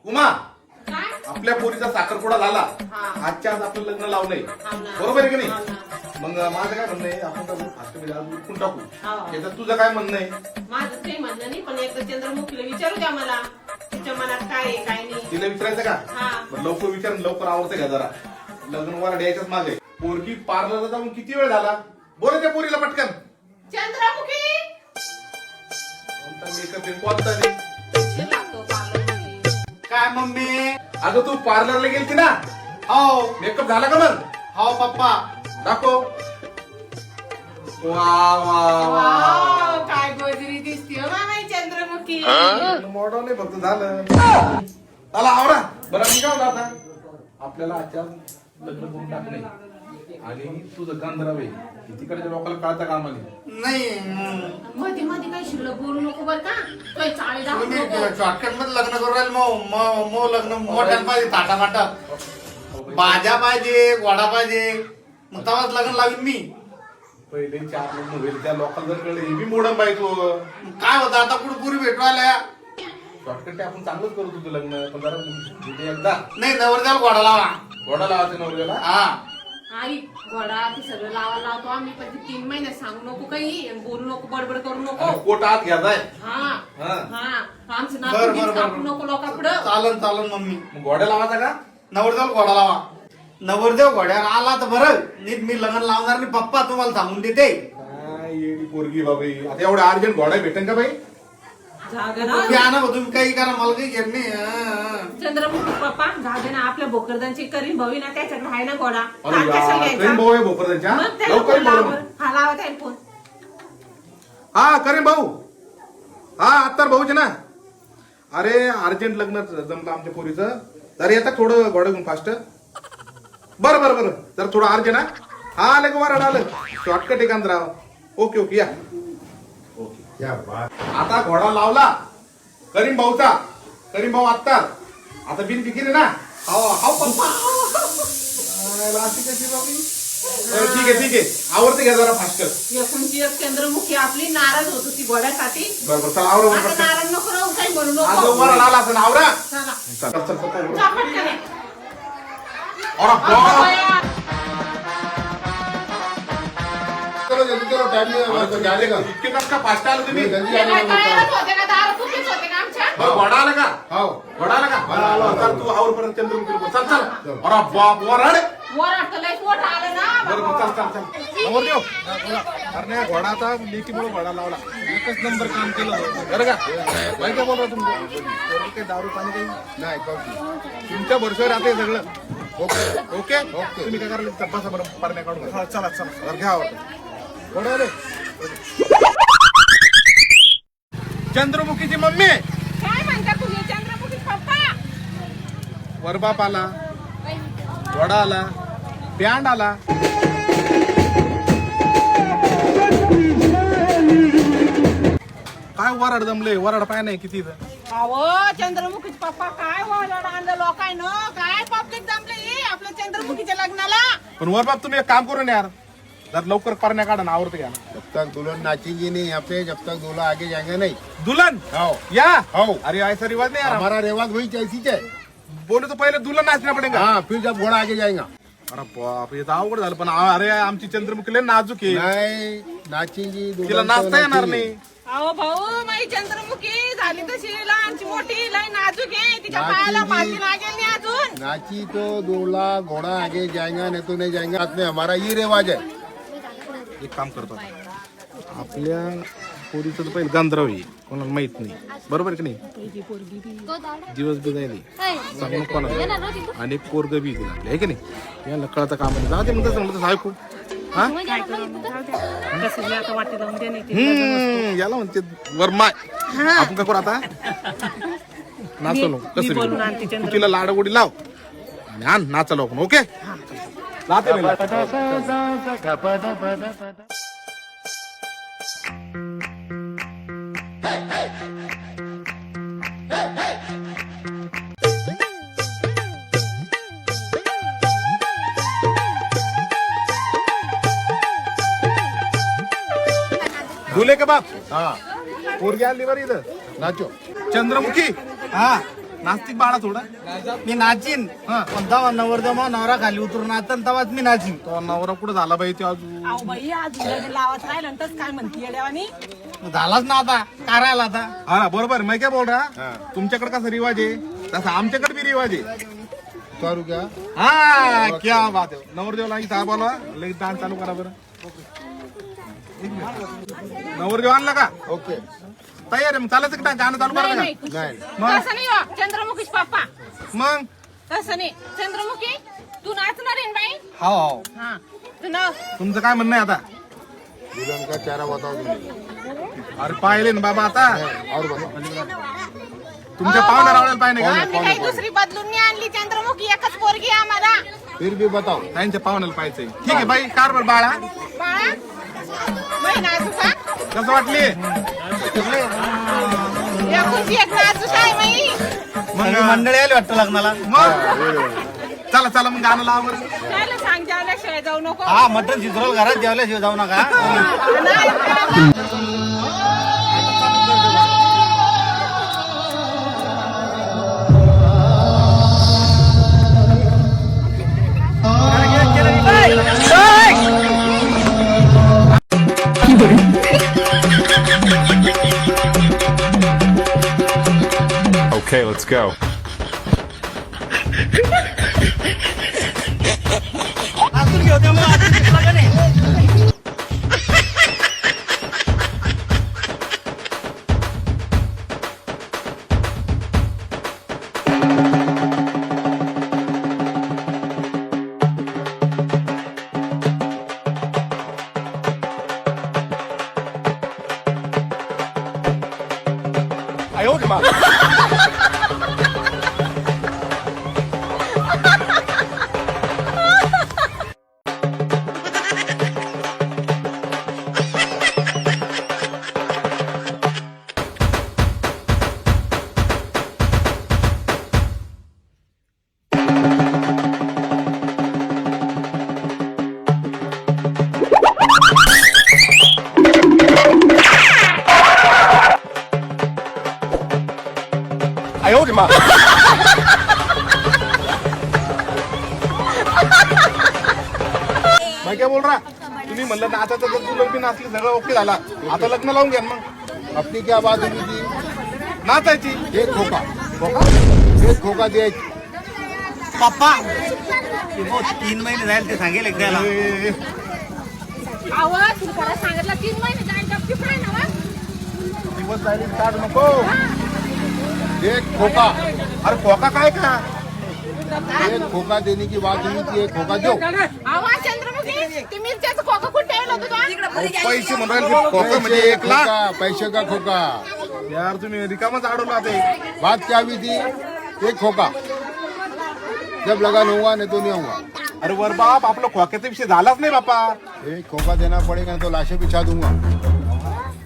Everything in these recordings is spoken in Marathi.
उमा काय? आपल्या पोरीचा साखरपुडा झाला हा. आजच्या आज आपलं लग्न लावलंय हो ना. बरोबर आहे की नाही हो ना. मग माझं काय म्हणणं आहे आपण टाकू फास्टमध्ये आज उठून टाकू हो. त्याच्यात तुझं काय म्हणणं आहे माझं काही म्हणणं नाही, पण एकदा चंद्रमुखीला विचारू द्या मला तिच्या मनात काय आहे काय नाही. तिला विचारायचं का हा. बरं, लवकर विचार लवकर आवडतं का जरा लग्न वर द्यायच्याच मागे पोरगी पार्लरला जाऊन किती वेळ झाला बोल त्या पोरीला पटकन चंद्रमुखी मेकअप कोणता नाही पैसे लागतो पार्लरमध्ये. काय मम्मी? अगं तू पार्लरला गेलती ना हो मेकअप झाला का मग हो पप्पा. दाखव वा वा वा वाव, काय गोजरी दिसते हो मामा ही चंद्रमुखी. मॉडर्न आहे फक्त झालं चला आवरा बरं मी काय म्हणतो आता आपल्याला आजच्या लग्न करून टाकणे आणि तुझं गांधराव आहे तिकडच्या लोकांना कळता कामा नाही नाही मध्ये मध्ये काही शिल्लक बोलू नको बर का, काही चाळी दाखवू तुम्ही नको. शॉर्टकट मध्ये लग्न करू राहिले मग लग्न मोठ्यानं पाहिजे ताटामाटात भाज्या पाहिजे गोडा पाहिजे मग तेव्हाच लग्न लावीन मी. पहिले 4 लग्न होईल त्या लोकांना जर कळलं हे बी मोडम पाहिजे तू मग काय होतं आता कुठं पुरी भेटू आल्या शॉर्टकट आपण चांगलंच करू तुझं लग्न पण जरा म्हणजे एकदा नाही नवरदेवाला गोडा लावा. घोडा लावायचं नवऱ्याला हा आई गोडा ते सगळं लावायला लावतो आम्ही, पण ते 3 महिन्यात सांगू नको काही आणि बोलू नको बडबड करू नको. आणि कोट आत घ्यायचाय हा हा. हा आमचं बरं, नाव बरं, कापू बरं. नको लोकांपुढं. चालन मम्मी. मग घोड्या लावायचा का नवरदेवाला गोडा लावा. नवरदेव घोड्यावर आला तर बरं नीट मी लग्न लावणार नाही पप्पा तुम्हाला सांगून देते. काय येडी पोरगी बाबा ही. आता एवढ्या अर्जंट घोडा भेटेन का बाई जागा तुम्ही ना आणा बा, तुम्ही काही करा मला काही घेत नाही. हा. चंद्रमुखी पप्पा जागे ना आपल्या भोकरदांची करीन भावी ना त्याच्याकडे आहे ना घोडा. अरे काय कशाला यार, घ्यायचा? करीम भाऊ आहे भोकरदनच्या मग त्याला लवकर फोन लावा बोलव. बरं. हा लावा त्याला फोन. हा करीम भाऊ हा अत्तर भाऊचे ना अरे अर्जंट लग्न जमलं आमच्या पोरीचं जरा येतात थोडं घोडा घेऊन फास्ट बरं बरं बरं जरा थोडं अर्जंट हा आलं का वराड आलं शॉर्टकट एखाद राव ओके ओके या ओके या आता घोडा लावला करीम भाऊचा करीम भाऊ अत्तर आता बिन फिकीर आहे ना हो पप्पा अशी कशी बाबी बरं, ठीक आहे आवडते घ्या जरा फास्ट एकूणची एक चंद्रमुखी आपली नाराज होत होती घोड्यासाठी. बरोबर चला आवरा आता नाराज नको राहू, काही म्हणू आज नको. वराड आला असं आवरा चला चल चल चल जा पटकन ये. अरे बाप बाया. चलो जल्दी चलो टाइम नहीं है जाने का इतके कस का फास्ट आलं तुम्ही जल्दी हे जाने काय का तयारच होते का दारू तुम्हीच होते का आमच्या? बरं, घोडा आला का आओ घोडा आला का चल तू आवरपर्यंत चंद्रमुखी चल चल अरे बाप वराड वर आता लय पोट आलं ना बरं बाबा. चल चल चल नवर देव अरे नाही घोडा आता लेकीमुळे घोडा लावला एकच नंबर काम केलं बरं का माहिती आहे बोलतो तुम्ही काही दारू पाणी काही नहीं कॉफी तुमच्या भरशीवर आता हे सगळं ओके ओके तुम्ही काय करायला तपासा बरं पारण्या काढून घ्या. चला चला घ्या आवडतं घोडा रे चंद्रमुखीची मम्मी काय म्हणता तुम्ही चंद्रमुखी पप्पा? वरबाप आला वडा आला बँड आला काय वराड जमले वराड पाय नाही किती इथं. अहो चंद्रमुखीचे पप्पा काय ओरड आणलं लोकांनो, काय पब्लिक जमले ही आपल्या चंद्रमुखीच्या लग्नाला. पण वरबाप तुम्ही एक काम करून यार जर लवकर पारण्या काढा ना आवडतं घ्या ना जब तक दुल्हन नाचेगी नहीं यहाँ पे जब तक दूल्हा आगे जाएंगे नहीं. दुल्हन आओ या आओ अरे ऐसा रिवाज नहीं यार हमारा रिवाज वही कैसी है. बोले तो पहिले दुल्हन नाचना पडेगा हाँ फिर जब घोड़ा आगे जाएगा अरे बाप हे तर अवघड झालं पण अरे आमची चंद्रमुखी लय नाजूक आहे नहीं नाचेगी तिला दुल्हन तो नाचता येणार नाचेगी. नाही अहो भाऊ माझी चंद्रमुखी झाली तशी लहानची मोठी लय नाजूक आहे, तिच्या पायाला नाचीगी. माती लागेल नाही अजून. नाची तो दूल्हा घोड़ा आगे जाएगा नहीं तो नहीं जाएगा. हाथ में हमारा ये रिवाज है. एक काम करतो आता. आपल्या पोरीचं तर पहिलं गांधराव आहे कोणाला माहित नाही बरोबर की नाही दिवस बी जाईल सांगू कोणाला आणि एक पोरग बी दिला आहे की नाही याला कळतं काम नाही. जाऊ दे म्हणतात म्हणतात ऐकू हा कसं बी आता वाटी लावून दे नाही ते. याला म्हणते वरमाय आपण काय करू आता नाचवलो कसं बोलून बी. आणते तू तिला लाडगोडी लाव आणि आण नाचलो आपण ओके लाते मी लाते. धुले का बाप हाँ पोरगी आणली बरं इथं नाचो. चंद्रमुखी हा नास्तिक बाळा थोडं. मी नाचीन हा. पण तेव्हा नवरदेव नवरा खाली उतरून नाचन तेव्हाच मी नाचीन. तो नवरा कुठं झाला बाई ते अजून. अहो बाई आज लग्न लावत राहिलं आणि तसं काय म्हणतीये देवानी. झालाच ना आता करायला आता. हा बरोबर मैं क्या बोल रहा. तुमच्याकडे कसा रिवाज आहे तसा आमच्याकडे बी रिवाज आहे. तो क्या हा क्या बात आहे. नवरदेवला इथं बोलवा लगेच डान्स चालू करा बरं. नवरदेव आणला का ओके तयार आहे मग चालायचं का गाणं चालू नाही करा नाही का. नाही मग तसं नाही हो, चंद्रमुखीच पप्पा मग तसं नाही. चंद्रमुखी तू नाचणार आहे ना बाई. हो हो हा तू नाव तुमचं काय म्हणणं आहे आता. दुल्हन का चेहरा बताओ तुम्हें अरे पाहिले ना बाबा आता और बताओ तुमच्या पाहुण्या रावण्याला पाहिजे का. आम्ही काही दुसरी बदलून नाही आणली. चंद्रमुखी एकच पोरगी आहे आम्हाला. फिर भी बताओ त्यांच्या पाहुण्याला पाहिजे. ठीक आहे बाई कार बर बाळा बाळा बाई नाचू का. कसं वाटली. एकुलती एक नाचू काय बाई. सगळी मंडळी आली वाटतं लग्नाला. मग चला चला मग गाणं लावा बरं. त्याला सांग जेवल्याशिवाय जाऊ नको. हा मटण शिजरोल घरात जेवल्याशिवाय जाऊ नका. नाही, Okay, let's go. आतून घेऊ द्या मग, आतून घेतला का नाही? मैं क्या बोल रहा. तुम्ही म्हणलं नाचायचं तर तुला बी नाचली सगळं ओके झाला. आता लग्न लावून घ्या ना मग. अपनी क्या बात हुई थी नाचायची. एक खोका एक खोका दे पप्पा हो, 3 महिने जाईल ते सांगेल एकदा. आवाज तू खरं सांगितलं 3 महिने जाईल गपचूप राह ना वा. दिवस जायला काढू नको. एक खोका अरे खोका काय का. एक खोका देने की बात हुई थी एक खोका दो आवाज चंद्रमुखी ती मिरच्याचं खोकं कुठे ठेवलं होतं तू. पैसे म्हणाल खोका म्हणजे 1 लाख. खोका पैसे का खोका यार तुम्ही रिकामच अडवला ते. बात क्या हुई थी एक खोका जब लगन होगा नहीं तो नहीं होगा अरे वर बाप आपलं खोक्याचा विषय झालाच नाही बापा. एक खोका देना पड़ेगा नहीं तो लाशें बिछा दूंगा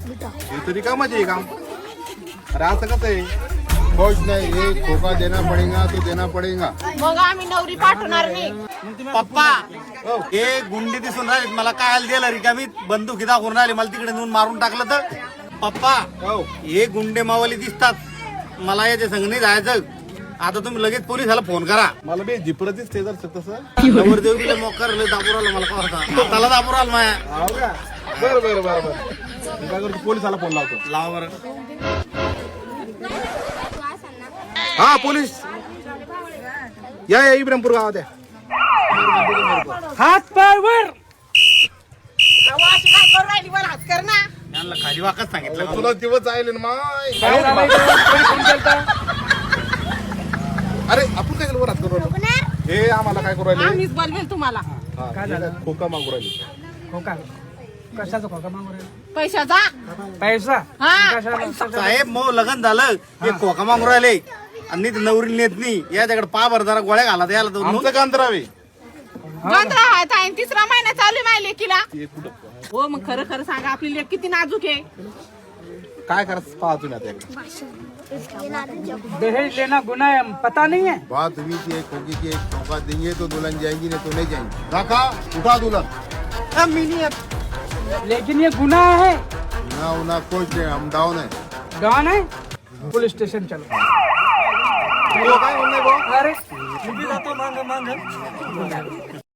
हे तर रिकामच आहे काम. अरे असं कसं आहे. कुछ नहीं एक खोका देना पड़ेगा तो देना पड़ेगा मग आम्ही नवरी पाठवणार नाही. पप्पा हे गुंडी दिसून राहिले मला काय दिलं रिकामी बंदुकी दाखवून राहिले मला तिकडे नेऊन मारून टाकलं तर. पप्पा हो. हे गुंडे मावाली दिसतात मला याच्या संग नाही जायचं. आता तुम्ही लगेच पोलिसाला फोन करा. मला बी जिपरत दिसते जर तसं. नवरदेव बिले मोकार दापूर आला मला काय होता त्याला दापूर आला माया. हो का. बरं बरं बरं बरं. मी काय करतो पोलिसाला फोन लावतो. लावा बरं. हा पोलीस या इब्राहिमपूर गावात आहे. हात पाय वर. आवाज काय करू राहिली वर हात कर ना. यांना खाली वाकच सांगितलं. तुला दिवस जाईल ना माय. अरे आपण काय केलं वर हात करू राहिलो. हे आम्हाला काय करू राहिले. आम्हीच बोलवेल तुम्हाला. हा, हे काय खोका मागू राहिली. खोका कशाचा खोका मागू राहिला? पैशाचा. पैसा हा साहेब मग लग्न झालं हे खोका मागून राहिले आणि ती नवरी नेत नाही याच्याकडे पा भर जरा गोळ्या घाला याला दोन. आमचं का अंतरावे. बंद राहत आहे. 3रा महिना चालू आहे माझ्या लेकीला. हे कुठं हो मग खरं खरं सांगा आपली लेक किती नाजूक आहे. काय करायचं पाहा तुम्ही आता एकदा. दहेज लेना गुनाह है पता नहीं है. बात हुई थी एक खोकी की एक खोका देंगे तो दुल्हन जाएंगी नहीं तो नहीं जाएंगी रखा उठा दुल्हन लेकिन ये गुनाह है. ना उना कुछ नहीं हम डाउन है डॉन है पुलिस स्टेशन चलो. तुला काय म्हणणं आहे भाऊ? अरे मी जातो मांग मांग